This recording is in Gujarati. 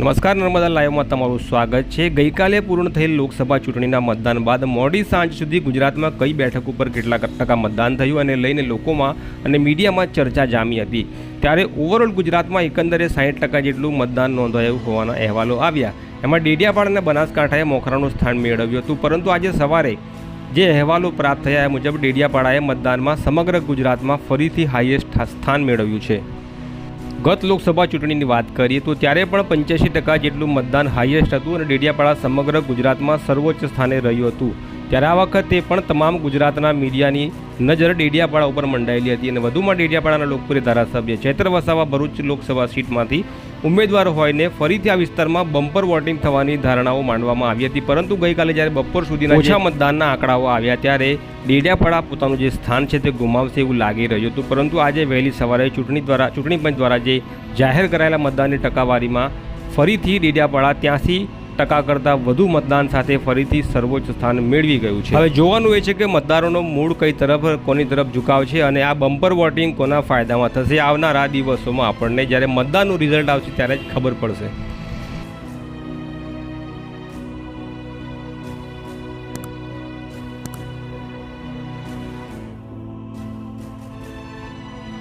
નમસ્કાર, નર્મદા લાઈવમાં તમારું સ્વાગત છે। ગઈકાલે પૂર્ણ થયેલ લોકસભા ચૂંટણીના મતદાન બાદ મોડી સાંજ સુધી ગુજરાતમાં કઈ બેઠક ઉપર કેટલા ટકા મતદાન થયું અને લઈને લોકોમાં અને મીડિયામાં ચર્ચા જામી હતી। ત્યારે ઓવરઓલ ગુજરાતમાં એકંદરે 60% જેટલું મતદાન નોંધાયું હોવાના અહેવાલો આવ્યા। એમાં ડેડિયાપાડા અને બનાસકાંઠાએ મોખરાનું સ્થાન મેળવ્યું હતું, પરંતુ આજે સવારે જે અહેવાલો પ્રાપ્ત થયા એ મુજબ ડેડિયાપાડાએ મતદાનમાં સમગ્ર ગુજરાતમાં ફરીથી હાઈએસ્ટ સ્થાન મેળવ્યું છે। ગત લોકસભા ચૂંટણીની વાત કરીએ તો ત્યારે પણ 85% જેટલું મતદાન હાઈએસ્ટ હતું અને ડેડિયાપાડા સમગ્ર ગુજરાતમાં સર્વોચ્ચ સ્થાને રહ્યું હતું। ત્યારે આ વખતે પણ તમામ ગુજરાતના મીડિયાની નજર ડેડિયાપાડા ઉપર મંડાયેલી હતી અને વધુમાં ડેડિયાપાડાના લોકપ્રિય ધારાસભ્ય ચૈત્ર વસાવા ભરૂચ લોકસભા સીટમાંથી ઉમેદવાર હોઈને ફરીથી આ વિસ્તારમાં બમ્પર વોટિંગ થવાની ધારણાઓ માંડવામાં આવી હતી, પરંતુ ગઈકાલે જ્યારે બપોર સુધીના ઓછા મતદાનના આંકડાઓ આવ્યા ત્યારે ડેડિયાપાડા પોતાનું જે સ્થાન છે તે ગુમાવશે એવું લાગી રહ્યું હતું। પરંતુ આજે વહેલી સવારે ચૂંટણી પંચ દ્વારા જે જાહેર કરાયેલા મતદાનની ટકાવારીમાં ફરીથી ડેડિયાપાડા 83% કરતાં વધુ મતદાન સાથે ફરીથી સર્વોચ્ચ સ્થાન મેળવી ગયું છે। હવે જોવાનું એ છે કે મતદારોનો મૂળ કઈ તરફ કોની તરફ ઝુકાવ છે અને આ બમ્પર વોટિંગ કોના ફાયદામાં થશે। આવનારા દિવસોમાં આપણને જ્યારે મતદાનનું રિઝલ્ટ આવશે ત્યારે જ ખબર પડશે।